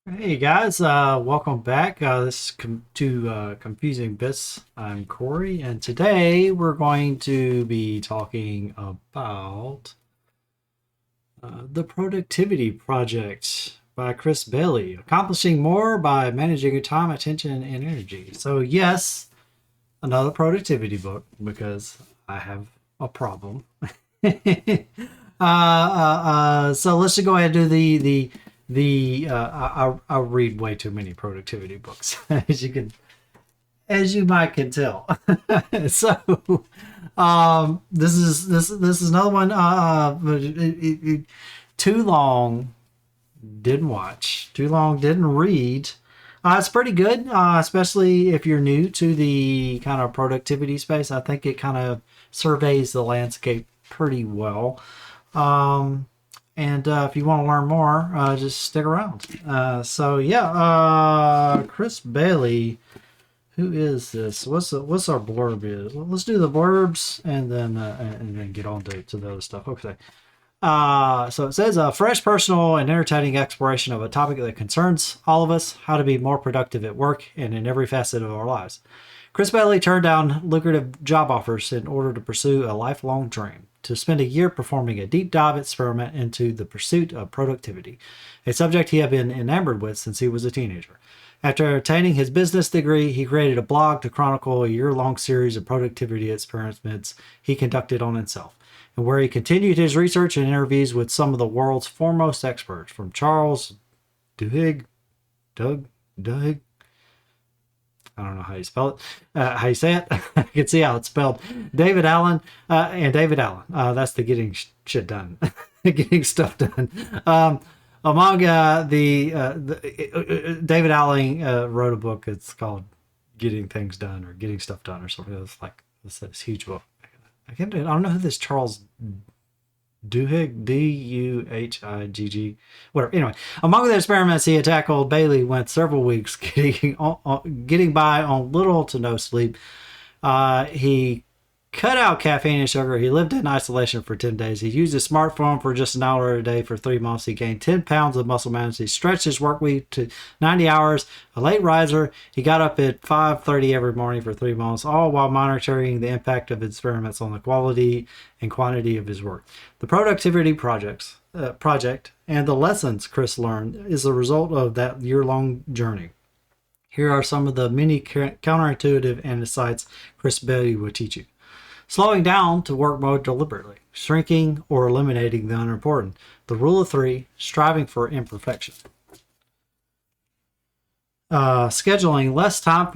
Hey guys, welcome back. This is Confusing Bits. I'm Corey, and today we're going to be talking about The Productivity Project by Chris Bailey, accomplishing more by managing your time, attention, and energy. So, yes, another productivity book because I have a problem. So let's just go ahead and do I read way too many productivity books as you might can tell. So this is another one. Too long didn't watch. Too long didn't read. It's pretty good, especially if you're new to the kind of productivity space. I think it kind of surveys the landscape pretty well. Um, and if you want to learn more, just stick around. Chris Bailey. Who is this? What's our blurb is? Let's do the blurbs and then get on to the other stuff. Okay. So it says a fresh, personal, and entertaining exploration of a topic that concerns all of us: how to be more productive at work and in every facet of our lives. Chris Bailey turned down lucrative job offers in order to pursue a lifelong dream: to spend a year performing a deep dive experiment into the pursuit of productivity, a subject he had been enamored with since he was a teenager. After obtaining his business degree, he created a blog to chronicle a year-long series of productivity experiments he conducted on himself, and where he continued his research and interviews with some of the world's foremost experts, from Charles Duhigg, Duhigg, I don't know how you spell it, how you say it. I can see how it's spelled. David Allen, and David Allen. That's the getting shit done, getting stuff done. Among David Allen wrote a book. It's called Getting Things Done or Getting Stuff Done or something. It's this huge book. I don't know who this Charles Duhigg, Duhigg, whatever. Anyway, among the experiments he had tackled, Bailey went several weeks getting by on little to no sleep. He cut out caffeine and sugar. He lived in isolation for 10 days. He used his smartphone for just an hour a day for 3 months. He gained 10 pounds of muscle mass. He stretched his work week to 90 hours. A late riser, he got up at 5:30 every morning for 3 months, all while monitoring the impact of experiments on the quality and quantity of his work. The Productivity Project and the lessons Chris learned is the result of that year-long journey. Here are some of the many counterintuitive insights Chris Bailey will teach you. Slowing down to work mode deliberately, shrinking or eliminating the unimportant. The rule of three, striving for imperfection. Scheduling less time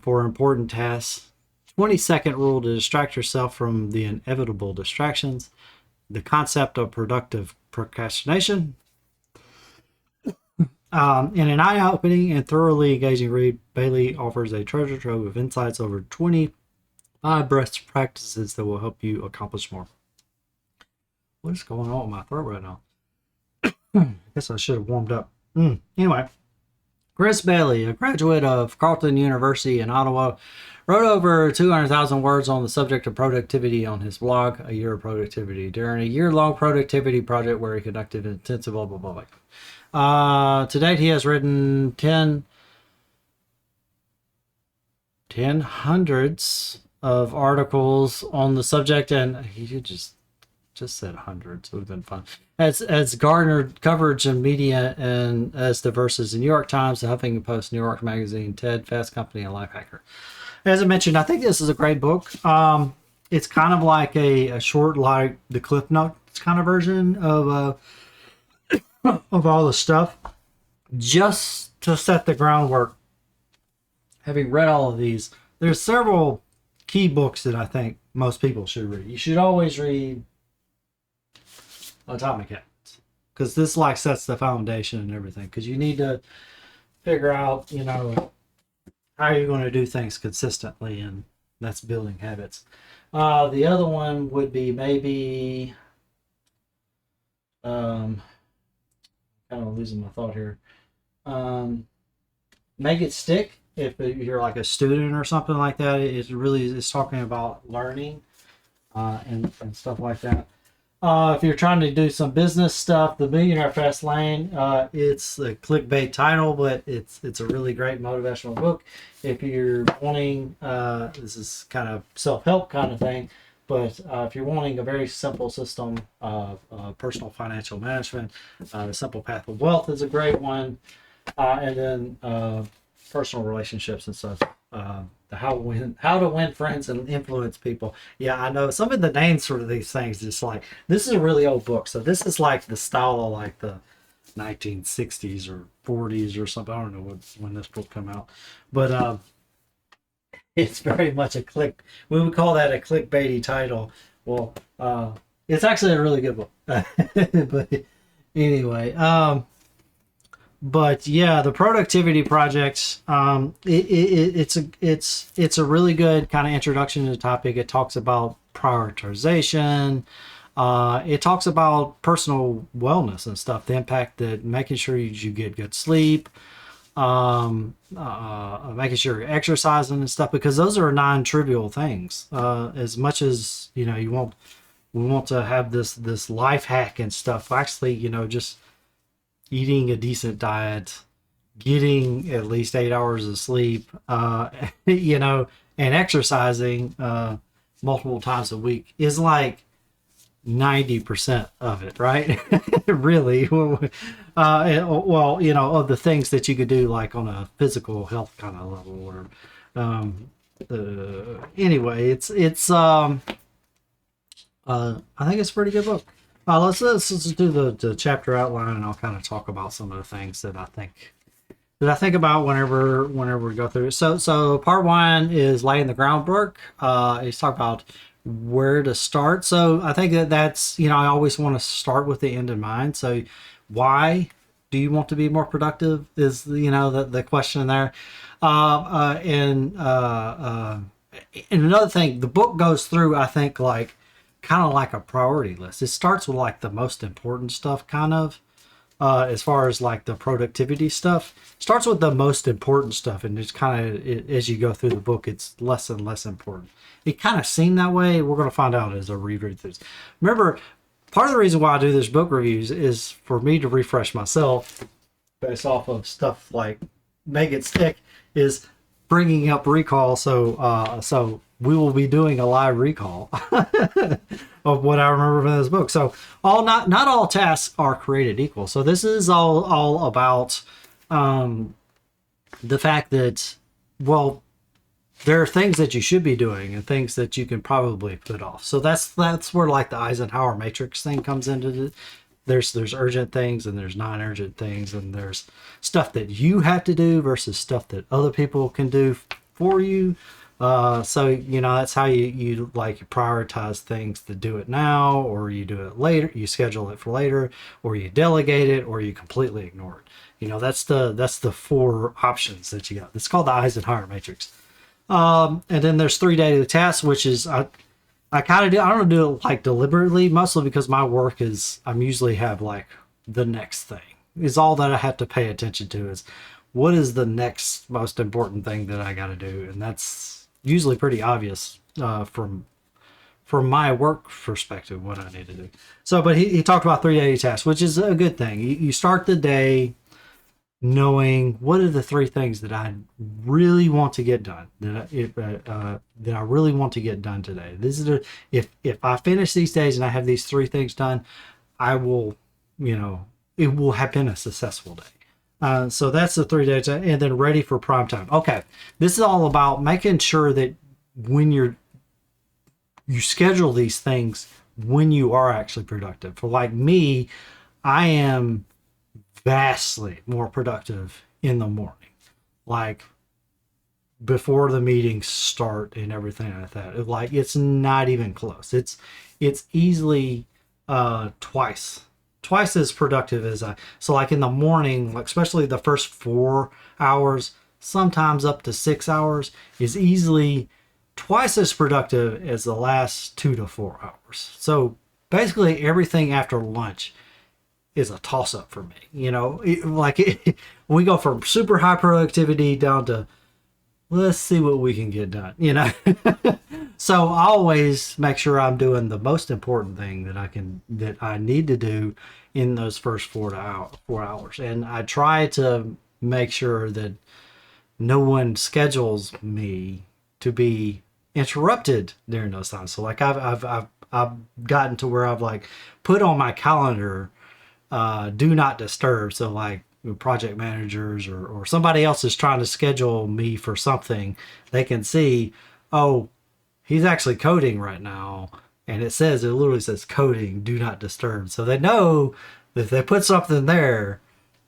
for important tasks. 20-second rule to distract yourself from the inevitable distractions. The concept of productive procrastination. In an eye-opening and thoroughly engaging read, Bailey offers a treasure trove of insights over 20 best practices that will help you accomplish more. What is going on with my throat right now? I guess I should have warmed up. Anyway, Chris Bailey, a graduate of Carleton University in Ottawa, wrote over 200,000 words on the subject of productivity on his blog, A Year of Productivity, during a year-long productivity project where he conducted intensive blah, blah, blah, blah. To date, he has written 10 hundreds of articles on the subject, and he just said hundreds. It would have been fun. Has garnered coverage in media and as diverse as the New York Times, the Huffington Post, New York Magazine, TED, Fast Company, and Lifehacker. As I mentioned, I think this is a great book. It's kind of like a short, like the Cliff Notes kind of version of all the stuff, just to set the groundwork. Having read all of these, there's several key books that I think most people should read. You should always read Atomic Habits, because this like sets the foundation and everything, because you need to figure out, how you're going to do things consistently, and that's building habits. The other one would be maybe kind of losing my thought here. Make It Stick. If you're like a student or something like that, it's talking about learning and stuff like that. If you're trying to do some business stuff, The Millionaire Fast Lane, it's a clickbait title, but it's a really great motivational book. If you're wanting, this is kind of self-help kind of thing, but if you're wanting a very simple system of personal financial management, The Simple Path of Wealth is a great one. And then personal relationships and stuff. The how to win friends and influence people. Yeah, I know some of the names for these things. Just like this is a really old book, so this is like the style of like the 1960s or 40s or something. I don't know when this book come out, but it's very much a click. We would call that a clickbaity title. Well, it's actually a really good book. But anyway, but yeah, the productivity projects, it's a really good kind of introduction to the topic. It talks about prioritization. It talks about personal wellness and stuff, the impact that making sure you get good sleep, making sure you're exercising and stuff, because those are non-trivial things. As much as we want to have this life hack and stuff. Actually, just eating a decent diet, getting at least 8 hours of sleep, and exercising multiple times a week is like 90% of it, right? Really. Of the things that you could do like on a physical health kind of level, or anyway, I think it's a pretty good book. Let's do the chapter outline, and I'll kind of talk about some of the things that I think about whenever we go through it. So part one is laying the groundwork. He's talking about where to start. So I think that's I always want to start with the end in mind. So why do you want to be more productive is the question there. And another thing, the book goes through, I think, like kind of like a priority list. It starts with like the most important stuff, kind of, as far as like the productivity stuff. Starts with the most important stuff, and just kind of as you go through the book, it's less and less important. It kind of seemed that way. We're going to find out as I reread this. Remember, part of the reason why I do this book reviews is for me to refresh myself based off of stuff like Make It Stick, is bringing up recall. So we will be doing a live recall of what I remember from this book. So not all tasks are created equal. So this is all about the fact that, well, there are things that you should be doing and things that you can probably put off. So that's where like the Eisenhower matrix thing comes into it. There's urgent things and there's non-urgent things, and there's stuff that you have to do versus stuff that other people can do for you. So that's how you like prioritize things to do it now, or you do it later, you schedule it for later, or you delegate it, or you completely ignore it. That's the four options that you got. It's called the Eisenhower matrix. And then there's 3 daily tasks, which is I kind of do. I don't do it like deliberately, mostly because my work is I'm usually have like the next thing is all that I have to pay attention to is what is the next most important thing that I got to do, and that's usually pretty obvious from my work perspective what I need to do. So, but he talked about 3 daily tasks, which is a good thing. You start the day knowing what are the 3 things that I really want to get done, that I really want to get done today. This is if I finish these days and I have these 3 things done, I will, it will have been a successful day. So that's the 3 days, and then ready for prime time. Okay, this is all about making sure that when you schedule these things when you are actually productive. For like me, I am vastly more productive in the morning, like before the meetings start and everything like that. Like it's not even close. It's easily twice as productive as so like in the morning, like especially the first 4 hours, sometimes up to 6 hours, is easily twice as productive as the last 2 to 4 hours. So basically everything after lunch is a toss-up for me. We go from super high productivity down to let's see what we can get done. So I always make sure I'm doing the most important thing that I need to do in those first 4 hours, and I try to make sure that no one schedules me to be interrupted during those times. So like I've gotten to where I've like put on my calendar do not disturb. So like project managers or somebody else is trying to schedule me for something, they can see, oh, he's actually coding right now. And it literally says coding, do not disturb. So they know that if they put something there,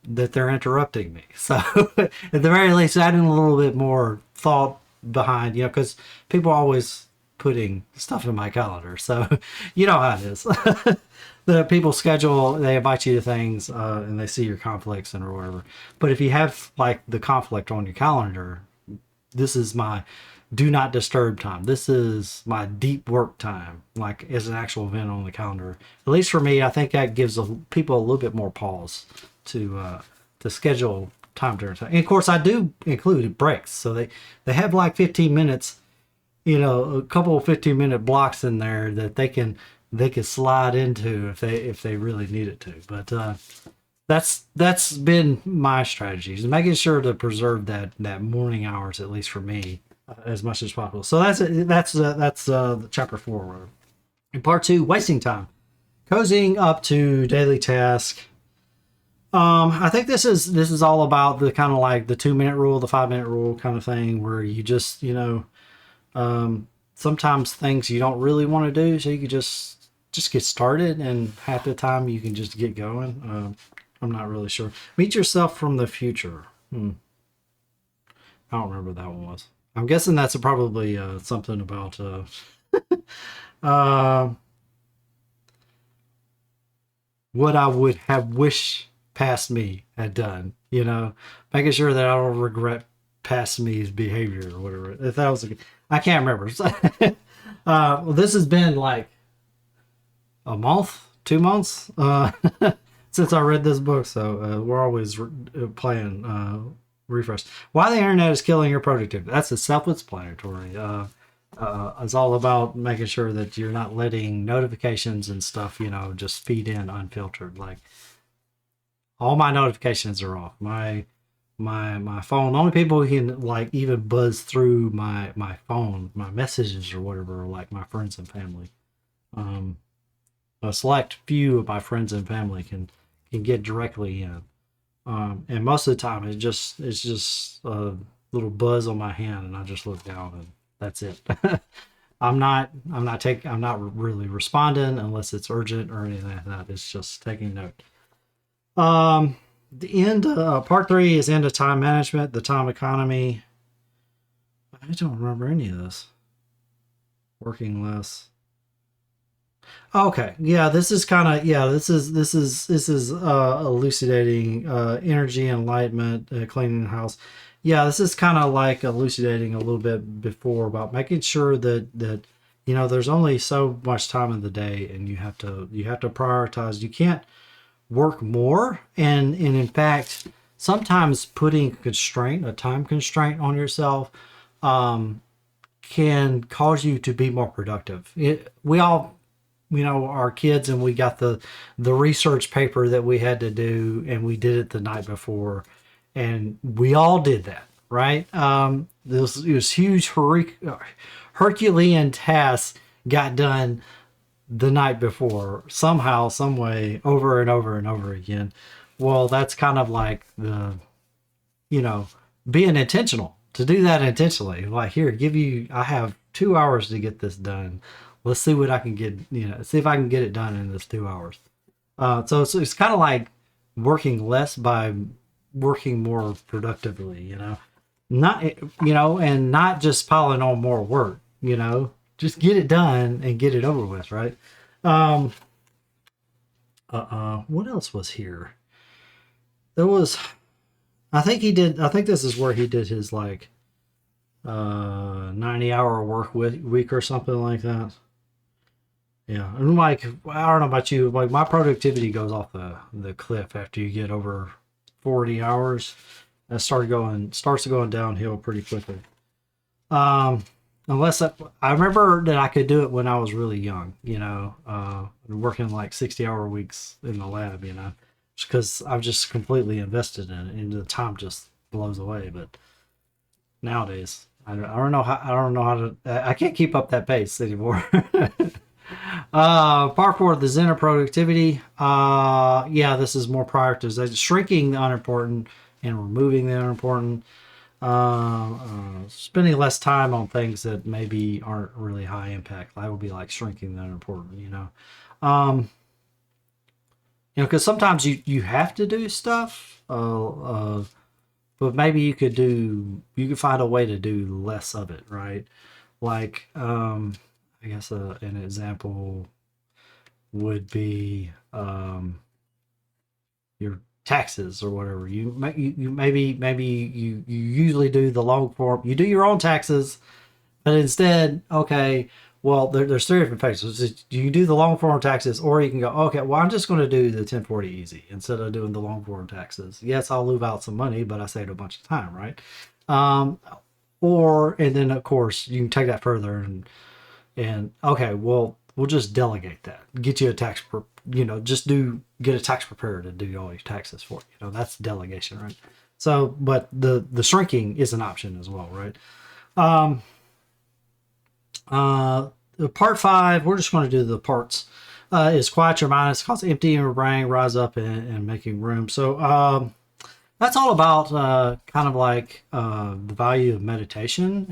that they're interrupting me. So at the very least, adding a little bit more thought behind, because people are always putting stuff in my calendar. So you know how it is. The people schedule, they invite you to things, and they see your conflicts and or whatever. But if you have like the conflict on your calendar, this is my do not disturb time. This is my deep work time, like as an actual event on the calendar. At least for me, I think that gives people a little bit more pause to schedule time during time. And of course, I do include breaks, so they have like 15 minutes, a couple of 15-minute blocks in there that they can slide into if they really need it to. But that's been my strategy, is making sure to preserve that morning hours, at least for me, as much as possible. So that's chapter 4. In part 2, wasting time, cozying up to daily task. I think this is all about the kind of like the 2-minute rule, the 5-minute rule kind of thing, where you just sometimes things you don't really want to do, so you could just get started, and half the time you can just get going. I'm not really sure. Meet yourself from the future. I don't remember what that one was. I'm guessing that's probably something about what I would have wished past me had done. Making sure that I don't regret past me's behavior or whatever. If that was I can't remember. Well, this has been like a month, 2 months since I read this book, so we're always playing refresh. Why the internet is killing your productivity. That's a self-explanatory. It's all about making sure that you're not letting notifications and stuff, just feed in unfiltered. Like all my notifications are off. My phone. The only people who can like even buzz through my phone, my messages or whatever, are like my friends and family. A select few of my friends and family can get directly in. And most of the time it's just a little buzz on my hand, and I just look down, and that's it. I'm not really responding unless it's urgent or anything like that. It's just taking note. The end, part 3 is end of time management, the time economy. I don't remember any of this. Working less. Okay, yeah, this is kind of elucidating energy, enlightenment, cleaning the house. Yeah, this is kind of like elucidating a little bit before about making sure that there's only so much time in the day, and you have to prioritize. You can't work more, and in fact, sometimes putting a time constraint on yourself can cause you to be more productive. We all our kids, and we got the research paper that we had to do, and we did it the night before, and we all did that, right? This huge Herculean task got done the night before, somehow, some way, over and over and over again. Well, that's kind of like being intentional, to do that intentionally. Like, here, I have 2 hours to get this done. Let's see what I can get, see if I can get it done in this 2 hours. So it's kind of like working less by working more productively, not, and not just piling on more work, just get it done and get it over with. Right. What else was here? There was, I think this is where he did his like 90-hour work week or something like that. Yeah, and like, I don't know about you, like my productivity goes off the cliff after you get over 40 hours. It starts going downhill pretty quickly. unless I remember that I could do it when I was really young, working like 60-hour weeks in the lab, because I'm just completely invested in it and the time just blows away. But nowadays, I don't know how to, I can't keep up that pace anymore. Part four, the Zen of productivity. Yeah, this is more prioritization, shrinking the unimportant and removing the unimportant. Spending less time on things that maybe aren't really high impact. That would be like shrinking the unimportant. Um, because sometimes you have to do stuff. But maybe you could find a way to do less of it, right? Like, I guess an example would be your taxes or whatever. You usually do the long form. You do your own taxes, but instead, okay, well, there's three different phases. You do the long form taxes, or you can go, okay, well, I'm just going to do the 1040 easy instead of doing the long form taxes. Yes, I'll lose out some money, but I saved a bunch of time, right? Um, and then of course you can take that further and okay, well, we'll just delegate that. Get you a just get a tax preparer to do all your taxes for you. That's delegation, right? So, but the shrinking is an option as well, right? Um, uh, Part five, we're just going to do the parts. Is quiet your mind. It's called emptying your brain, rise up and making room. So, that's all about kind of like the value of meditation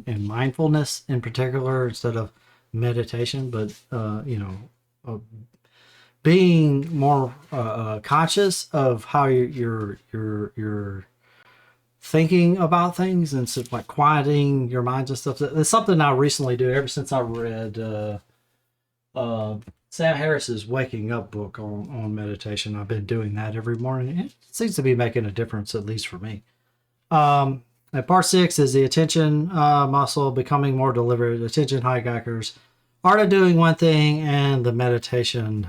and mindfulness in particular instead of meditation, but uh, being more conscious of how you're thinking about things and sort of like quieting your mind and stuff. It's something I recently do ever since I read uh, Sam Harris's Waking Up book on meditation. I've been doing that every morning. It seems to be making a difference, at least for me. And part six is the attention muscle, becoming more deliberate, attention hijackers, art of doing one thing, and the meditation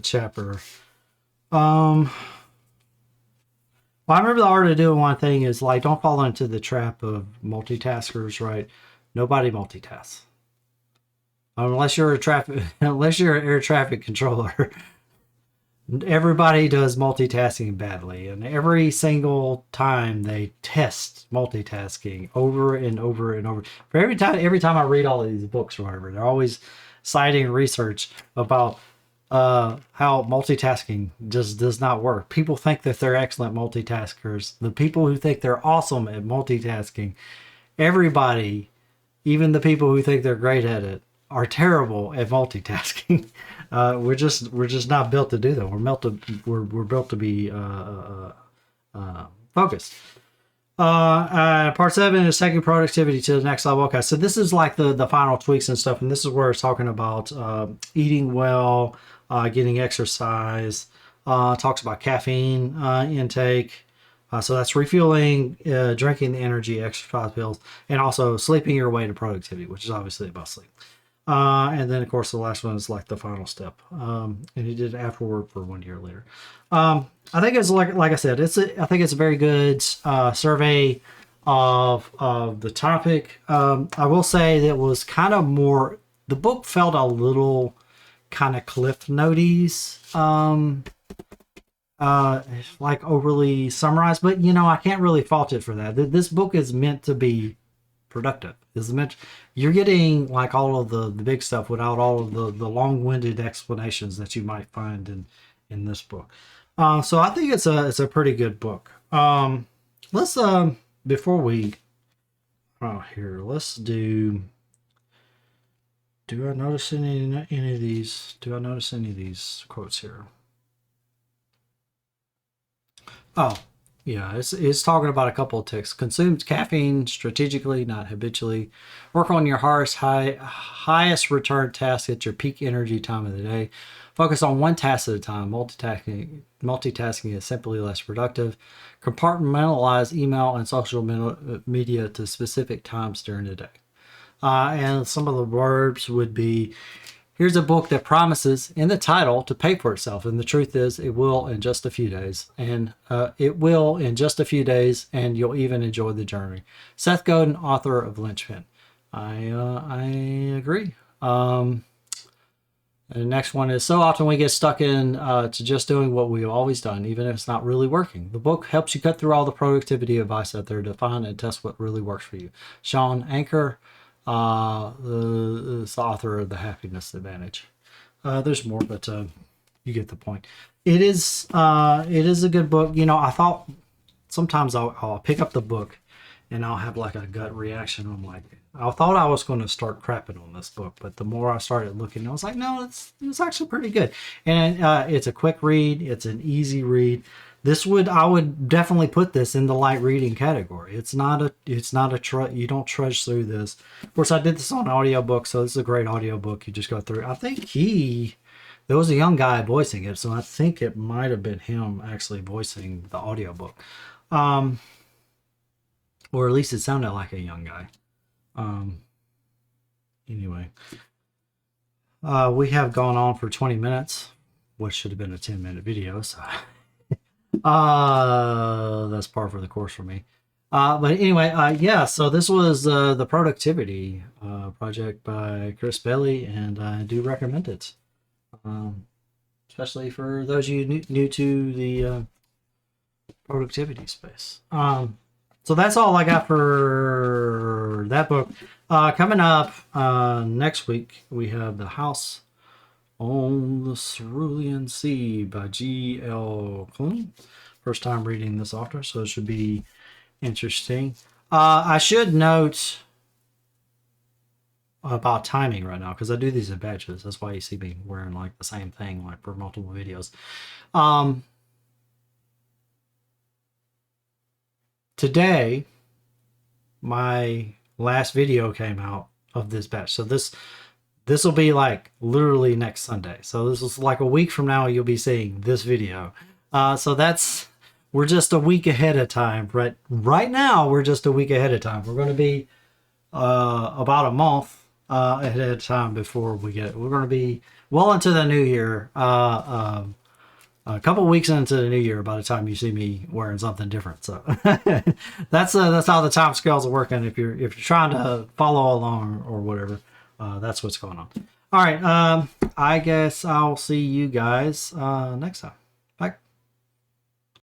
chapter. Um, well, I remember the art of doing one thing is like don't fall into the trap of multitaskers, right? Nobody multitasks unless you're a traffic unless you're an air traffic controller. Everybody does multitasking badly, and every single time they test multitasking over and over and over. For every time I read all of these books or whatever, they're always citing research about how multitasking just does not work. People think that they're excellent multitaskers. The people who think they're awesome at multitasking, everybody, even the people who think they're great at it, are terrible at multitasking. We're just not built to do that. We're built to be focused. Part seven is taking productivity to the next level. Okay, so this is like the final tweaks and stuff, and this is where it's talking about eating well, getting exercise. Talks about caffeine intake. So that's refueling, drinking the energy, exercise pills, and also sleeping your way to productivity, which is obviously about sleep. And then, of course, the last one is like the final step. And he did it afterward for 1 year later. I think it's like I said, I think it's a very good survey of the topic. I will say that it was kind of more. The book felt a little kind of cliff noties, like overly summarized. But I can't really fault it for that. This book is meant to be productive. Is meant you're getting like all of the big stuff without all of the long-winded explanations that you might find in this book. So I think it's a pretty good book. Let's before we here, let's do I notice any of these? Do I notice any of these quotes here? Oh, yeah, it's talking about a couple of ticks. Consume caffeine strategically, not habitually. Work on your highest return task at your peak energy time of the day. Focus on one task at a time. Multitasking is simply less productive. Compartmentalize email and social media to specific times during the day. And some of the verbs would be here's a book that promises in the title to pay for itself. And the truth is, it will in just a few days. And it will in just a few days, and you'll even enjoy the journey. Seth Godin, author of Lynchpin. I agree. And the next one is so often we get stuck in to just doing what we've always done, even if it's not really working. The book helps you cut through all the productivity advice out there to find and test what really works for you. Sean Anker is the author of The Happiness Advantage. There's more, but you get the point. It is a good book. You know, I thought sometimes I'll pick up the book and I'll have like a gut reaction. I'm like, I thought I was going to start crapping on this book, but the more I started looking, I was like, no, it's actually pretty good. And it's a quick read. It's an easy read. I would definitely put this in the light reading category. It's not a you don't trudge through this. Of course, I did this on audiobook, so this is a great audiobook. You just go through. I think there was a young guy voicing it, so I think it might have been him actually voicing the audiobook. Or at least it sounded like a young guy. Anyway, we have gone on for 20 minutes, what should have been a 10-minute video. So, that's par for the course for me. But anyway, yeah, so this was the Productivity project by Chris Bailey, and I do recommend it. Especially for those of you new to the productivity space. So that's all I got for that book. Coming up next week, we have The House on the Cerulean Sea by G.L. Clune. First time reading this author, so it should be interesting. I should note about timing right now, because I do these in batches. That's why you see me wearing like the same thing like for multiple videos. Today, my last video came out of this batch. So this will be like literally next Sunday. So this is like a week from now, you'll be seeing this video. So we're just a week ahead of time. Right now, we're just a week ahead of time. We're going to be about a month ahead of time before we're going to be well into the new year. A couple weeks into the new year by the time you see me wearing something different. So that's how the time scales are working. If you're trying to follow along or whatever, that's what's going on. All right. I guess I'll see you guys next time.